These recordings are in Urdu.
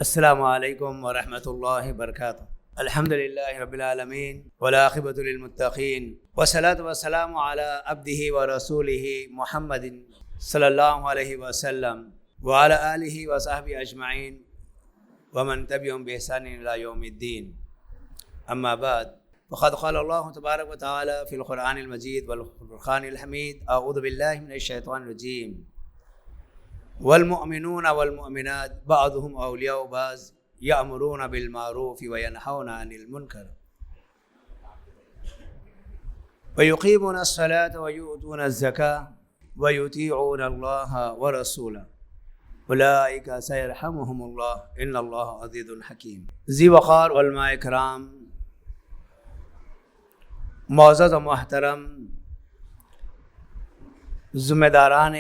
السلام علیکم ورحمۃ اللہ وبرکاتہ۔ الحمد للہ رب العالمین والعاقبۃ للمتقین والصلاۃ والسلام علی عبدہ ورسولہ محمد صلی اللہ علیہ وسلم وعلی آلہ وصحبہ اجمعین ومن تبعهم بإحسان الی یوم الدین، اما بعد فقد قال اللہ تبارک وتعالی فی القرآن المجید والفرقان الحمید، اعوذ باللہ من الشیطان الرجیم، والمؤمنون والمؤمنات بعضهم اولیاء بعض یأمرون بالمعروف وینہون عن المنکر ویقیمون الصلاة ویؤتون الزکاة ویطیعون اللہ ورسولہ اولئک سیرحمهم اللہ ان اللہ عزیز حکیم۔ ذی وقار علماء کرام، معزز و محترم ذمہ داران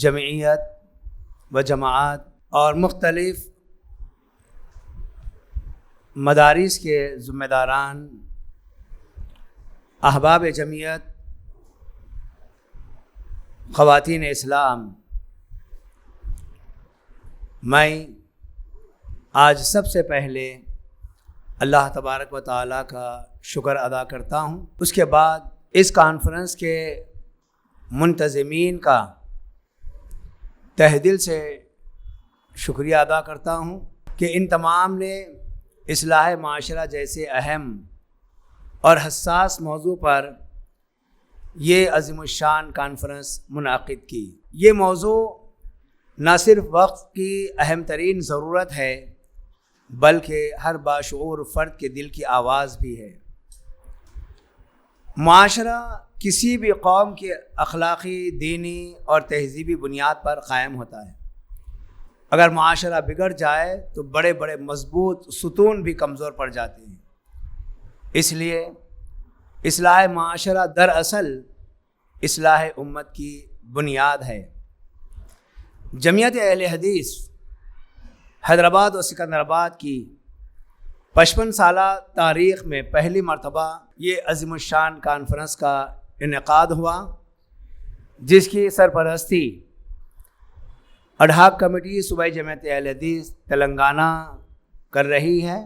جمعیت و جماعت اور مختلف مدارس کے ذمہ داران، احباب جمعیت، خواتین اسلام، میں آج سب سے پہلے اللہ تبارک و تعالیٰ کا شکر ادا کرتا ہوں، اس کے بعد اس کانفرنس کے منتظمین کا تہ دل سے شکریہ ادا کرتا ہوں کہ ان تمام نے اصلاح معاشرہ جیسے اہم اور حساس موضوع پر یہ عظیم الشان کانفرنس منعقد کی۔ یہ موضوع نہ صرف وقت کی اہم ترین ضرورت ہے بلکہ ہر باشعور فرد کے دل کی آواز بھی ہے۔ معاشرہ کسی بھی قوم کی اخلاقی، دینی اور تہذیبی بنیاد پر قائم ہوتا ہے۔ اگر معاشرہ بگڑ جائے تو بڑے بڑے مضبوط ستون بھی کمزور پڑ جاتے ہیں۔ اس لیے اصلاح معاشرہ دراصل اصلاح امت کی بنیاد ہے۔ جمعیت اہل حدیث حیدرآباد اور سکندرآباد کی 55 سالہ تاریخ میں پہلی مرتبہ یہ عظیم الشان کانفرنس کا انعقاد ہوا، جس کی سرپرستی اڈہاک کمیٹی صوبائی جمعیت اہل حدیث تلنگانہ کر رہی ہے،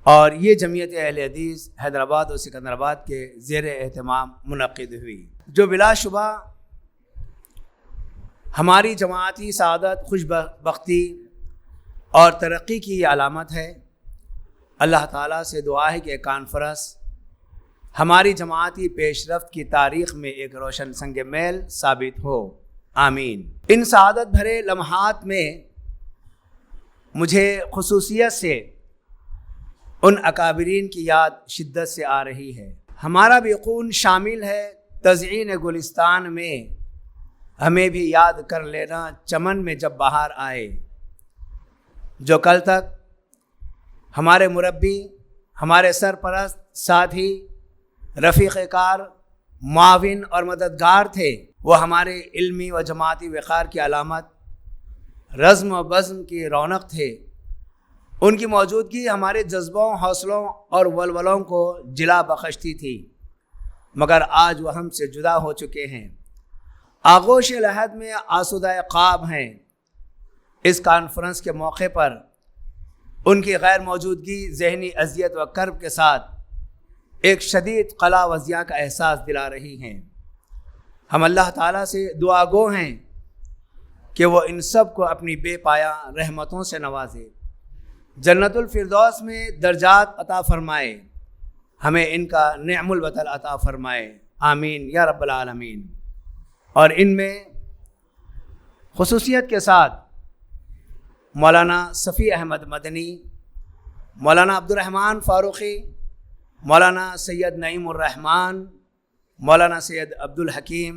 اور یہ جمعیت اہل حدیث حیدرآباد اور سکندرآباد کے زیر اہتمام منعقد ہوئی، جو بلا شبہ ہماری جماعتی سعادت، خوش بختی اور ترقی کی علامت ہے۔ اللہ تعالیٰ سے دعا ہے کہ کانفرنس ہماری جماعتی پیش رفت کی تاریخ میں ایک روشن سنگ میل ثابت ہو، آمین۔ ان سعادت بھرے لمحات میں مجھے خصوصیت سے ان اکابرین کی یاد شدت سے آ رہی ہے۔ ہمارا بھی خون شامل ہے تزئین گلستان میں، ہمیں بھی یاد کر لینا چمن میں جب بہار آئے، جو کل تک ہمارے مربی، ہمارے سرپرست، ساتھی، رفیق کار، معاون اور مددگار تھے، وہ ہمارے علمی و جماعتی وقار کی علامت، رزم و بزم کی رونق تھے۔ ان کی موجودگی ہمارے جذبوں، حوصلوں اور ولولوں کو جلا بخشتی تھی، مگر آج وہ ہم سے جدا ہو چکے ہیں، آغوش لحد میں آسودہ خواب ہیں۔ اس کانفرنس کے موقع پر ان کی غیر موجودگی ذہنی اذیت و کرب کے ساتھ ایک شدید قلع و ضیاع کا احساس دلا رہی ہیں۔ ہم اللہ تعالیٰ سے دعا گو ہیں کہ وہ ان سب کو اپنی بے پایہ رحمتوں سے نوازے، جنت الفردوس میں درجات عطا فرمائے، ہمیں ان کا نعم الوطن عطا فرمائے، آمین یا رب العالمین۔ اور ان میں خصوصیت کے ساتھ مولانا صفی احمد مدنی، مولانا عبدالرحمن فاروقی، مولانا سید نعیم الرحمن، مولانا سید عبدالحکیم،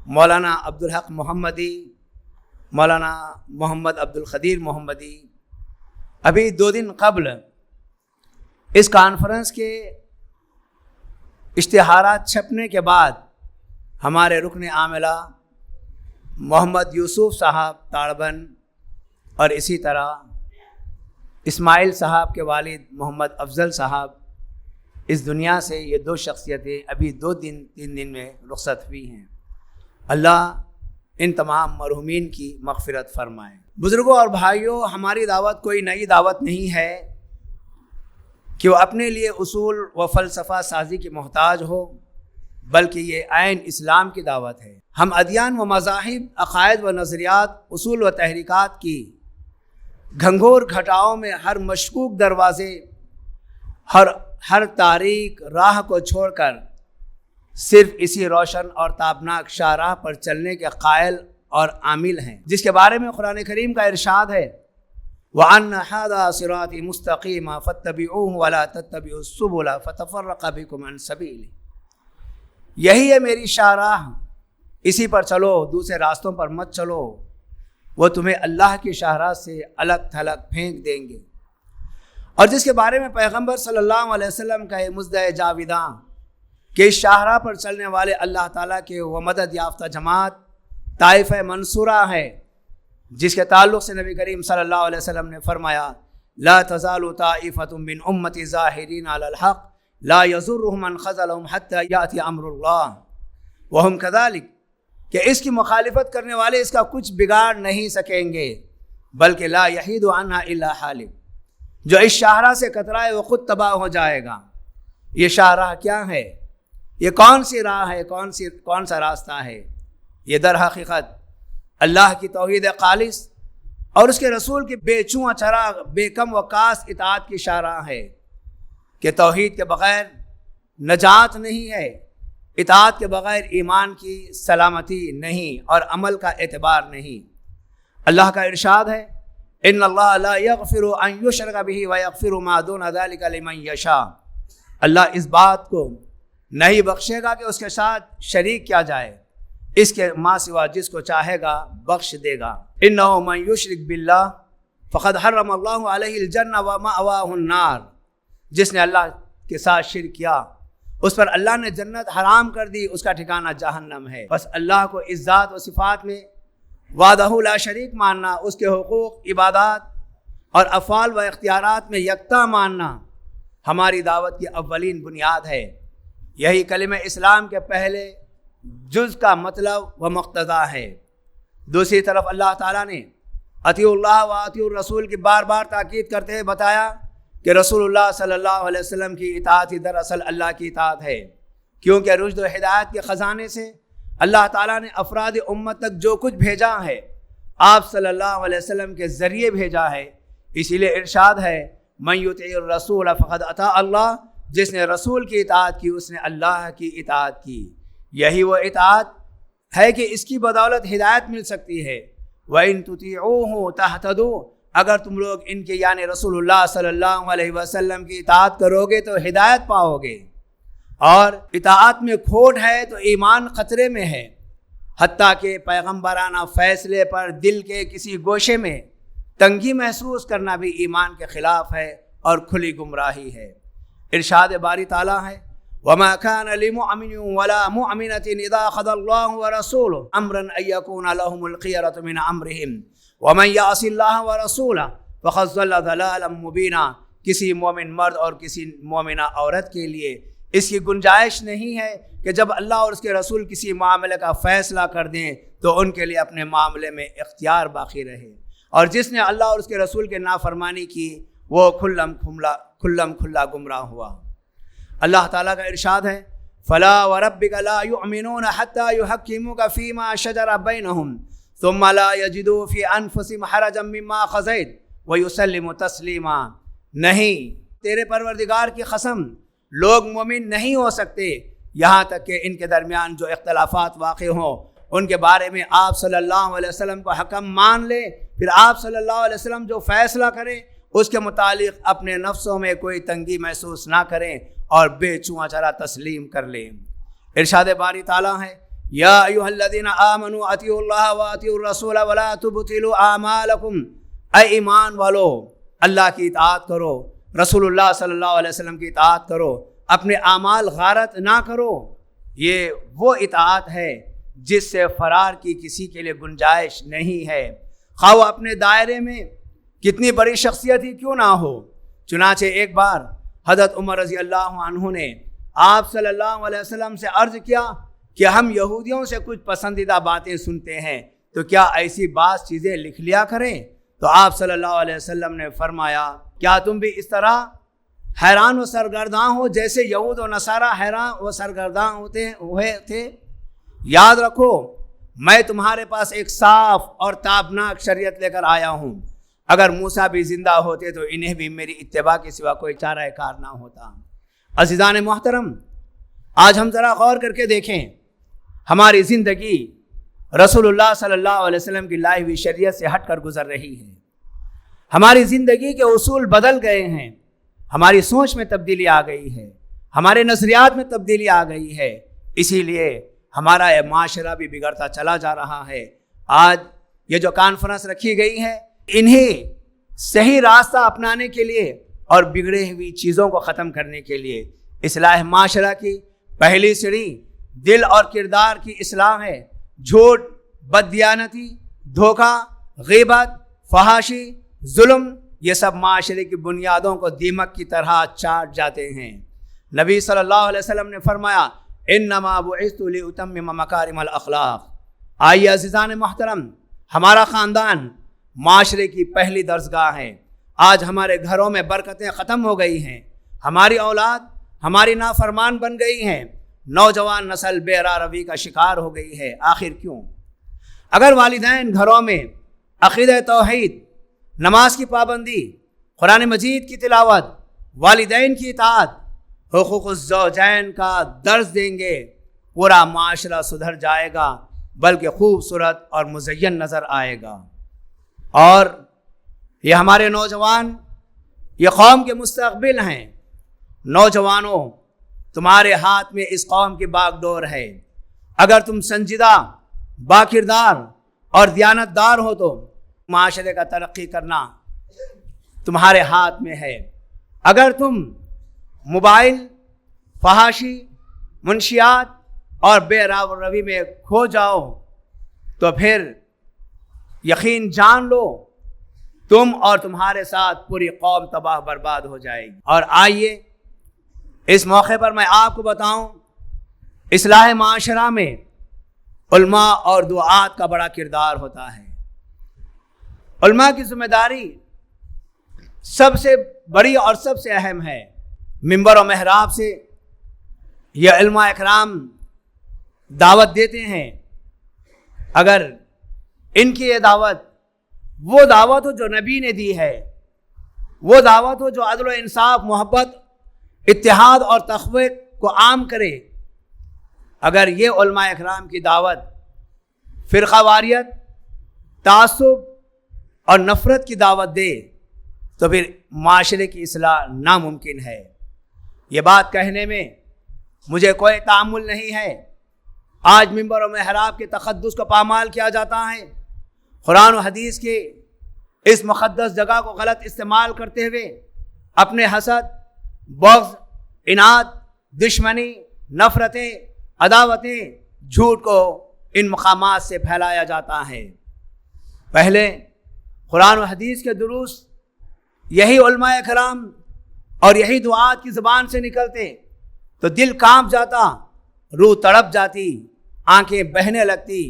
مولانا عبدالحق محمدی، مولانا محمد عبدالقدیر محمدی۔ ابھی 2 دن قبل اس کانفرنس کے اشتہارات چھپنے کے بعد ہمارے رکن عاملہ محمد یوسف صاحب تاڑبن اور اسی طرح اسماعیل صاحب کے والد محمد افضل صاحب اس دنیا سے، یہ 2 شخصیتیں ابھی 2 دن 3 دن میں رخصت ہوئی ہیں۔ اللہ ان تمام مرحومین کی مغفرت فرمائیں۔ بزرگوں اور بھائیوں، ہماری دعوت کوئی نئی دعوت نہیں ہے کہ وہ اپنے لیے اصول و فلسفہ سازی کی محتاج ہو، بلکہ یہ عین اسلام کی دعوت ہے۔ ہم ادیان و مذاہب، عقائد و نظریات، اصول و تحریکات کی گھنگور گھٹاؤں میں ہر مشکوک دروازے، ہر تاریک راہ کو چھوڑ کر صرف اسی روشن اور تابناک شاہراہ پر چلنے کے قائل اور عامل ہیں، جس کے بارے میں قرآن کریم کا ارشاد ہے وَأَنَّ هَذَا صِرَاطِي مُسْتَقِيمًا فَاتَّبِعُوهُ وَلَا تَتَّبِعُوا السُّبُلَ فَتَفَرَّقَ بِكُمْ عَنْ سَبِيلِهِ، یہی ہے میری شاہراہ، اسی پر چلو، دوسرے راستوں پر مت چلو، وہ تمہیں اللہ کی شاہراہ سے الگ تھلگ پھینک دیں گے۔ اور جس کے بارے میں پیغمبر صلی اللہ علیہ وسلم کا یہ مژدہ جاویداں کہ اس شاہراہ پر چلنے والے اللہ تعالیٰ کے وہ مدد یافتہ جماعت طائفہ منصورہ ہے، جس کے تعلق سے نبی کریم صلی اللہ علیہ وسلم نے فرمایا لا تزال طائفة من امتی ظاہرین علی الحق لا یضرهم من خذلهم حتی یأتی امر اللہ وهم کذالک، کہ اس کی مخالفت کرنے والے اس کا کچھ بگاڑ نہیں سکیں گے، بلکہ لا یحید عنہا الا حالک، جو اس شاہراہ سے کترائے وہ خود تباہ ہو جائے گا۔ یہ شاہراہ کیا ہے؟ یہ کون سی راہ ہے؟ کون سا راستہ ہے؟ یہ در حقیقت اللہ کی توحید خالص اور اس کے رسول کی بے چوں چراغ بے کم و کاس اطاعت کی شاہراہ ہے کہ توحید کے بغیر نجات نہیں ہے، اطاعت کے بغیر ایمان کی سلامتی نہیں اور عمل کا اعتبار نہیں۔ اللہ کا ارشاد ہے ان اللہ لا یغفر ان یشرک بہ ویغفر ما دون ذلک لمن یشاء، اللہ اس بات کو نہیں بخشے گا کہ اس کے ساتھ شریک کیا جائے، اس کے ماں سوا جس کو چاہے گا بخش دے گا۔ انہ من یشرک باللہ فقد حرم اللہ علیہ الجنہ ومأواہ النار، جس نے اللہ کے ساتھ شرک کیا اس پر اللہ نے جنت حرام کر دی، اس کا ٹھکانہ جہنم ہے۔ بس اللہ کو اس ذات و صفات میں وحدہ لا شریک ماننا، اس کے حقوق، عبادات اور افعال و اختیارات میں یکتا ماننا ہماری دعوت کی اولین بنیاد ہے۔ یہی کلمہ اسلام کے پہلے جز کا مطلب و مقتضا ہے۔ دوسری طرف اللہ تعالیٰ نے اطیعوا اللہ و اطیعوا الرسول کی بار بار تاکید کرتے ہوئے بتایا کہ رسول اللہ صلی اللہ علیہ وسلم کی اطاعت ہی دراصل اللہ کی اطاعت ہے، کیونکہ رشد و ہدایت کے خزانے سے اللہ تعالیٰ نے افراد امت تک جو کچھ بھیجا ہے آپ صلی اللہ علیہ وسلم کے ذریعے بھیجا ہے۔ اسی لیے ارشاد ہے من یطع الرسول فقد اطاع اللہ، جس نے رسول کی اطاعت کی اس نے اللہ کی اطاعت کی۔ یہی وہ اطاعت ہے کہ اس کی بدولت ہدایت مل سکتی ہے۔ وَإِن تُطِيعُوهُ تَهْتَدُوا، اگر تم لوگ ان کے یعنی رسول اللہ صلی اللہ علیہ وسلم کی اطاعت کرو گے تو ہدایت پاؤ گے، اور اطاعت میں کھوٹ ہے تو ایمان خطرے میں ہے، حتیٰ کہ پیغمبرانہ فیصلے پر دل کے کسی گوشے میں تنگی محسوس کرنا بھی ایمان کے خلاف ہے اور کھلی گمراہی ہے۔ ارشاد باری تعالیٰ ہے وَمَا كَانَ لِمُؤْمِنٍ وَلَا مُؤْمِنَةٍ إِذَا قَضَى اللَّهُ وَرَسُولُهُ أَمْرًا أَن يَكُونَ لَهُمُ الْخِيَرَةُ مِنْ أَمْرِهِمْ وَمَنْ يَعْصِ اللَّهَ وَرَسُولَهُ فَقَدْ ضَلَّ ضَلَالًا مُبِينًا، کسی مومن مرد اور کسی مومنہ عورت کے لیے اس کی گنجائش نہیں ہے کہ جب اللہ اور اس کے رسول کسی معاملے کا فیصلہ کر دیں تو ان کے لیے اپنے معاملے میں اختیار باقی رہے، اور جس نے اللہ اور اس کے رسول کے نافرمانی کی وہ کھلم کھلا گمراہ ہوا۔ اللہ تعالیٰ کا ارشاد ہے فَلَا وَرَبِّكَ لَا يُؤْمِنُونَ حَتَّى يُحَكِّمُوكَ فِي مَا شَجَرَ بَيْنَهُمْ ثُمَّ لَا يَجِدُوا فِي أَنفُسِهِمْ حَرَجًا مِّمَّا قَضَيْتَ وَيُسَلِّمُوا تَسْلِيمًا، نہیں، تیرے پروردگار کی قسم، لوگ مومن نہیں ہو سکتے یہاں تک کہ ان کے درمیان جو اختلافات واقع ہوں ان کے بارے میں آپ صلی اللہ علیہ وسلم کو حکم مان لے، پھر آپ صلی اللہ علیہ وسلم جو فیصلہ کریں اس کے متعلق اپنے نفسوں میں کوئی تنگی محسوس نہ کریں اور بے چواں چرا تسلیم کر لیں۔ ارشاد باری تعالیٰ ہے یا ایھا الذین آمنوا اطیعوا اللہ واطیعوا الرسول ولا تبطلوا اعمالکم، اے ایمان والو اللہ کی اطاعت کرو، رسول اللہ صلی اللہ علیہ وسلم کی اطاعت کرو، اپنے اعمال غارت نہ کرو۔ یہ وہ اطاعت ہے جس سے فرار کی کسی کے لیے گنجائش نہیں ہے، خواہ وہ اپنے دائرے میں کتنی بڑی شخصیت ہی کیوں نہ ہو۔ چنانچہ ایک بار حضرت عمر رضی اللہ عنہ نے آپ صلی اللہ علیہ وسلم سے عرض کیا کہ ہم یہودیوں سے کچھ پسندیدہ باتیں سنتے ہیں تو کیا ایسی بعض چیزیں لکھ لیا کریں؟ تو آپ صلی اللہ علیہ وسلم نے فرمایا کیا تم بھی اس طرح حیران و سرگرداں ہو جیسے یہود و نصارہ حیران و سرگرداں ہوئے تھے؟ یاد رکھو میں تمہارے پاس ایک صاف اور تابناک شریعت لے کر آیا ہوں. اگر موسیٰ بھی زندہ ہوتے تو انہیں بھی میری اتباع کے سوا کوئی چارہ کار نہ ہوتا. عزیزان محترم، آج ہم ذرا غور کر کے دیکھیں، ہماری زندگی رسول اللہ صلی اللہ علیہ وسلم کی لائی ہوئی شریعت سے ہٹ کر گزر رہی ہے. ہماری زندگی کے اصول بدل گئے ہیں، ہماری سوچ میں تبدیلی آ گئی ہے، ہمارے نظریات میں تبدیلی آ گئی ہے. اسی لیے ہمارا یہ معاشرہ بھی بگڑتا چلا جا رہا ہے. آج یہ جو کانفرنس رکھی گئی ہے، انہیں صحیح راستہ اپنانے کے لیے اور بگڑے ہوئی چیزوں کو ختم کرنے کے لیے اصلاح معاشرہ کی پہلی سیڑھی دل اور کردار کی اصلاح ہے. جھوٹ، بددیانتی، دھوکہ، غیبت، فحاشی، ظلم، یہ سب معاشرے کی بنیادوں کو دیمک کی طرح چاٹ جاتے ہیں. نبی صلی اللہ علیہ وسلم نے فرمایا انما بعثت لاتمم مکارم الاخلاق. آئیے عزیزان محترم، ہمارا خاندان معاشرے کی پہلی درسگاہ ہے. آج ہمارے گھروں میں برکتیں ختم ہو گئی ہیں، ہماری اولاد ہماری نافرمان بن گئی ہیں، نوجوان نسل بے راہ روی کا شکار ہو گئی ہے. آخر کیوں؟ اگر والدین گھروں میں عقیدہ توحید، نماز کی پابندی، قرآن مجید کی تلاوت، والدین کی اطاعت، حقوق الزوجین کا درس دیں گے، پورا معاشرہ سدھر جائے گا، بلکہ خوبصورت اور مزین نظر آئے گا. اور یہ ہمارے نوجوان یہ قوم کے مستقبل ہیں. نوجوانوں، تمہارے ہاتھ میں اس قوم کی باغ ڈور ہے. اگر تم سنجیدہ، باکردار اور دیانتدار ہو تو معاشرے کا ترقی کرنا تمہارے ہاتھ میں ہے. اگر تم موبائل، فحاشی، منشیات اور بے راہ روی میں کھو جاؤ تو پھر یقین جان لو تم اور تمہارے ساتھ پوری قوم تباہ برباد ہو جائے گی. اور آئیے اس موقع پر میں آپ کو بتاؤں، اصلاح معاشرہ میں علماء اور دعات کا بڑا کردار ہوتا ہے. علماء کی ذمہ داری سب سے بڑی اور سب سے اہم ہے. منبر و محراب سے یہ علماء اکرام دعوت دیتے ہیں. اگر ان کی یہ دعوت وہ دعوت ہو جو نبی نے دی ہے، وہ دعوت ہو جو عدل و انصاف، محبت، اتحاد اور تقوی کو عام کرے، اگر یہ علماء اکرام کی دعوت فرقہ واریت، تعصب اور نفرت کی دعوت دے تو پھر معاشرے کی اصلاح ناممکن ہے. یہ بات کہنے میں مجھے کوئی تعمل نہیں ہے. آج منبر و محراب کے تقدس کو پامال کیا جاتا ہے. قرآن و حدیث کی اس مقدس جگہ کو غلط استعمال کرتے ہوئے اپنے حسد، بغض، عناد، دشمنی، نفرتیں، عداوتیں، جھوٹ کو ان مقامات سے پھیلایا جاتا ہے. پہلے قرآن و حدیث کے دروس یہی علماء کرام اور یہی دعات کی زبان سے نکلتے تو دل کانپ جاتا، روح تڑپ جاتی، آنکھیں بہنے لگتی،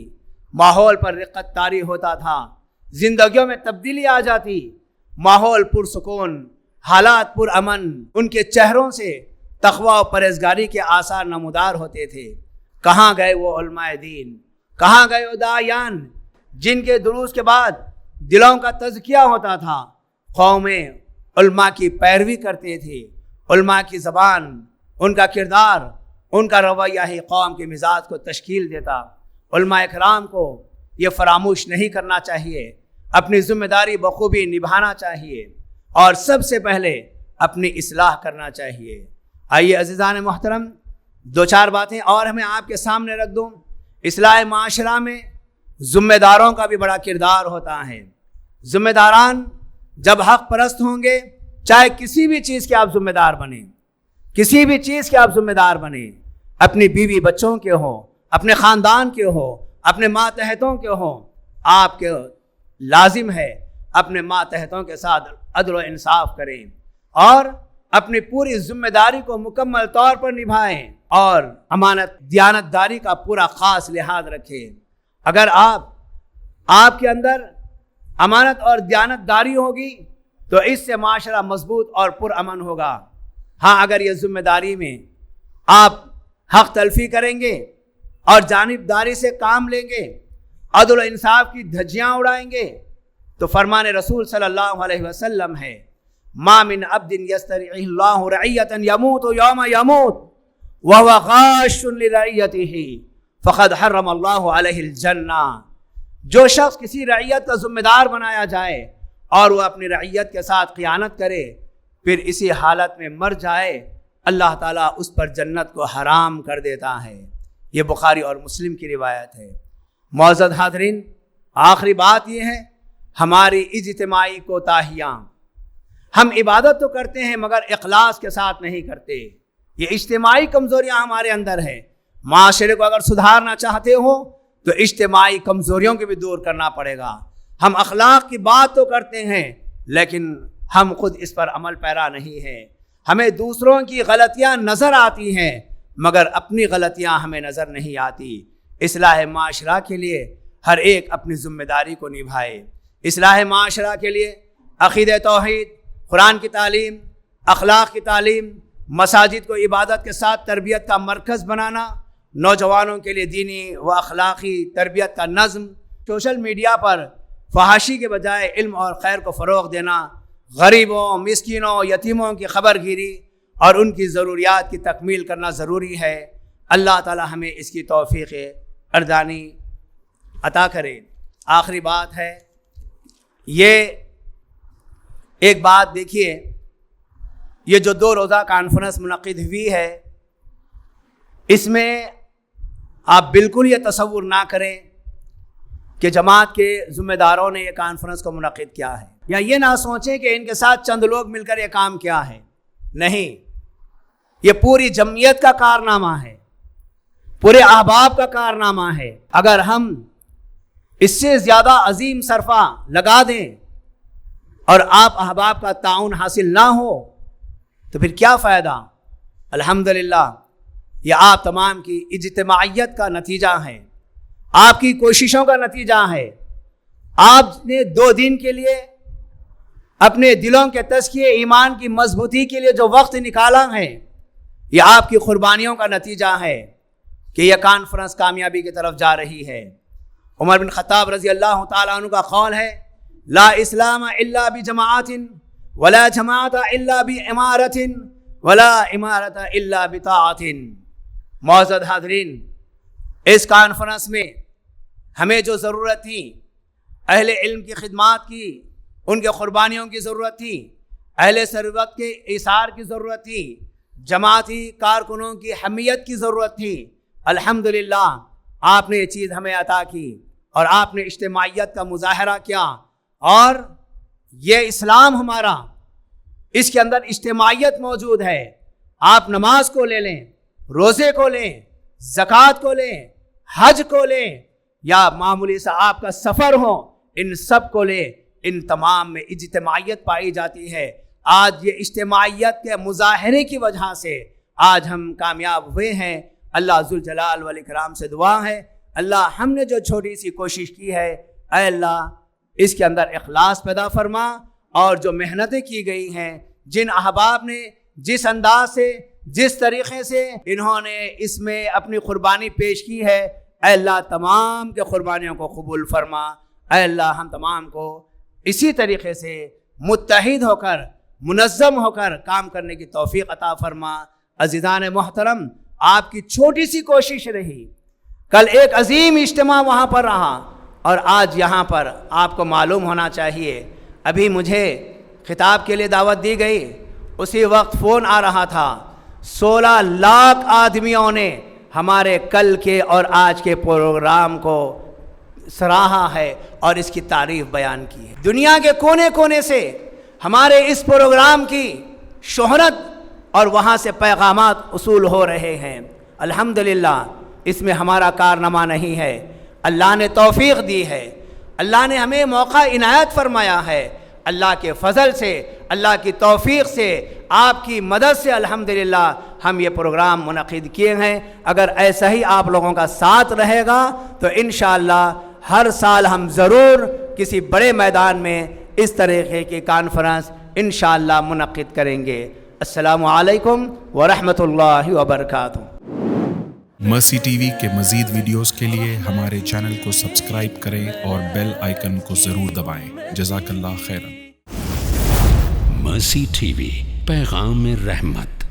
ماحول پر رقت طاری ہوتا تھا، زندگیوں میں تبدیلی آ جاتی، ماحول پرسکون، حالات پر امن، ان کے چہروں سے تقوی و پرہیزگاری کے آثار نمودار ہوتے تھے. کہاں گئے وہ علماء دین؟ کہاں گئے وہ داعیان جن کے دروس کے بعد دلوں کا تزکیہ ہوتا تھا؟ قومیں علماء کی پیروی کرتے تھے. علماء کی زبان، ان کا کردار، ان کا رویہ ہی قوم کے مزاج کو تشکیل دیتا. علماء اکرام کو یہ فراموش نہیں کرنا چاہیے، اپنی ذمہ داری بخوبی نبھانا چاہیے اور سب سے پہلے اپنی اصلاح کرنا چاہیے. آئیے عزیزان محترم، دو چار باتیں اور ہمیں آپ کے سامنے رکھ دوں. اصلاح معاشرہ میں ذمہ داروں کا بھی بڑا کردار ہوتا ہے. ذمہ داران جب حق پرست ہوں گے، چاہے کسی بھی چیز کے آپ ذمہ دار بنیں، کسی بھی چیز کے آپ ذمہ دار بنیں، اپنی بیوی بچوں کے ہوں، اپنے خاندان کے ہوں، اپنے ماتحتوں کے ہوں، آپ کے لازم ہے اپنے ماتحتوں کے ساتھ عدل و انصاف کریں اور اپنی پوری ذمہ داری کو مکمل طور پر نبھائیں. اور امانت دیانت داری کا پورا خاص لحاظ رکھے۔ اگر آپ کے اندر امانت اور دیانت داری ہوگی تو اس سے معاشرہ مضبوط اور پرامن ہوگا۔ ہاں، اگر یہ ذمہ داری میں آپ حق تلفی کریں گے اور جانبداری سے کام لیں گے، عدل و انصاف کی دھجیاں اڑائیں گے، تو فرمان رسول صلی اللہ علیہ وسلم ہے، ما من عبد یسترعہ اللہ رعیۃ یموت یوم یموت وہو غاش لرعیتہ فقد حرم اللہ علیہ الجنہ۔ جو شخص کسی رعیت کا ذمہ دار بنایا جائے اور وہ اپنی رعیت کے ساتھ خیانت کرے، پھر اسی حالت میں مر جائے، اللہ تعالیٰ اس پر جنت کو حرام کر دیتا ہے۔ یہ بخاری اور مسلم کی روایت ہے۔ معزز حاضرین، آخری بات یہ ہے، ہماری اجتماعی کوتاہیاں۔ ہم عبادت تو کرتے ہیں مگر اخلاص کے ساتھ نہیں کرتے۔ یہ اجتماعی کمزوریاں ہمارے اندر ہیں۔ معاشرے کو اگر سدھارنا چاہتے ہو تو اجتماعی کمزوریوں کو بھی دور کرنا پڑے گا۔ ہم اخلاق کی بات تو کرتے ہیں لیکن ہم خود اس پر عمل پیرا نہیں ہیں۔ ہمیں دوسروں کی غلطیاں نظر آتی ہیں مگر اپنی غلطیاں ہمیں نظر نہیں آتی۔ اصلاح معاشرہ کے لیے ہر ایک اپنی ذمہ داری کو نبھائے۔ اصلاح معاشرہ کے لیے عقیدہ توحید، قرآن کی تعلیم، اخلاق کی تعلیم، مساجد کو عبادت کے ساتھ تربیت کا مرکز بنانا، نوجوانوں کے لیے دینی و اخلاقی تربیت کا نظم، سوشل میڈیا پر فحاشی کے بجائے علم اور خیر کو فروغ دینا، غریبوں، مسکینوں، یتیموں کی خبر گیری اور ان کی ضروریات کی تکمیل کرنا ضروری ہے۔ اللہ تعالی ہمیں اس کی توفیق اردانی عطا کرے۔ آخری بات ہے، یہ ایک بات دیکھیے، یہ جو 2 روزہ کانفرنس منعقد ہوئی ہے، اس میں آپ بالکل یہ تصور نہ کریں کہ جماعت کے ذمہ داروں نے یہ کانفرنس کو منعقد کیا ہے، یا یہ نہ سوچیں کہ ان کے ساتھ چند لوگ مل کر یہ کام کیا ہے۔ نہیں، یہ پوری جمعیت کا کارنامہ ہے، پورے احباب کا کارنامہ ہے۔ اگر ہم اس سے زیادہ عظیم صرفہ لگا دیں اور آپ احباب کا تعاون حاصل نہ ہو تو پھر کیا فائدہ؟ الحمدللہ یہ آپ تمام کی اجتماعیت کا نتیجہ ہے، آپ کی کوششوں کا نتیجہ ہے۔ آپ نے 2 دن کے لیے اپنے دلوں کے تزکیے ایمان کی مضبوطی کے لیے جو وقت نکالا ہے، یہ آپ کی قربانیوں کا نتیجہ ہے کہ یہ کانفرنس کامیابی کی طرف جا رہی ہے۔ عمر بن خطاب رضی اللہ تعالیٰ عنہ کا قول ہے، لا اسلام الا بجماعت ولا جماعت الا بامارت ولا امارت الا بطاعت۔ معزز حاضرین، اس کانفرنس میں ہمیں جو ضرورت تھی، اہل علم کی خدمات کی، ان کے قربانیوں کی ضرورت تھی، اہل ثروت کے ایثار کی ضرورت تھی، جماعتی کارکنوں کی حمیت کی ضرورت تھی۔ الحمدللہ آپ نے یہ چیز ہمیں عطا کی اور آپ نے اجتماعیت کا مظاہرہ کیا، اور یہ اسلام ہمارا، اس کے اندر اجتماعیت موجود ہے۔ آپ نماز کو لے لیں، روزے کو لیں، زکوٰۃ کو لیں، حج کو لیں، یا معمولی سا آپ کا سفر ہو، ان سب کو لیں، ان تمام میں اجتماعیت پائی جاتی ہے۔ آج یہ اجتماعیت کے مظاہرے کی وجہ سے آج ہم کامیاب ہوئے ہیں۔ اللہ ذوالجلال والاکرام سے دعا ہے، اللہ ہم نے جو چھوٹی سی کوشش کی ہے، اے اللہ اس کے اندر اخلاص پیدا فرما، اور جو محنتیں کی گئی ہیں، جن احباب نے جس انداز سے، جس طریقے سے انہوں نے اس میں اپنی قربانی پیش کی ہے، اے اللہ تمام کے قربانیوں کو قبول فرما۔ اے اللہ ہم تمام کو اسی طریقے سے متحد ہو کر، منظم ہو کر کام کرنے کی توفیق عطا فرما۔ عزیزان محترم، آپ کی چھوٹی سی کوشش رہی، کل ایک عظیم اجتماع وہاں پر رہا، اور آج یہاں پر آپ کو معلوم ہونا چاہیے، ابھی مجھے خطاب کے لیے دعوت دی گئی، اسی وقت فون آ رہا تھا، 16 لاکھ آدمیوں نے ہمارے کل کے اور آج کے پروگرام کو سراہا ہے اور اس کی تعریف بیان کی ہے۔ دنیا کے کونے کونے سے ہمارے اس پروگرام کی شہرت اور وہاں سے پیغامات وصول ہو رہے ہیں۔ الحمدللہ اس میں ہمارا کارنامہ نہیں ہے، اللہ نے توفیق دی ہے، اللہ نے ہمیں موقع عنایت فرمایا ہے۔ اللہ کے فضل سے، اللہ کی توفیق سے، آپ کی مدد سے الحمدللہ ہم یہ پروگرام منعقد کیے ہیں. اگر ایسا ہی آپ لوگوں کا ساتھ رہے گا تو انشاءاللہ ہر سال ہم ضرور کسی بڑے میدان میں اس طریقے کی کانفرنس انشاءاللہ منعقد کریں گے. السلام علیکم ورحمۃ اللہ وبرکاتہ. مرسی ٹی وی کے مزید ویڈیوز کے لیے ہمارے چینل کو سبسکرائب کریں اور بیل آئیکن کو ضرور دبائیں. جزاک اللہ خیرا. مرسی ٹی وی، پیغام رحمت.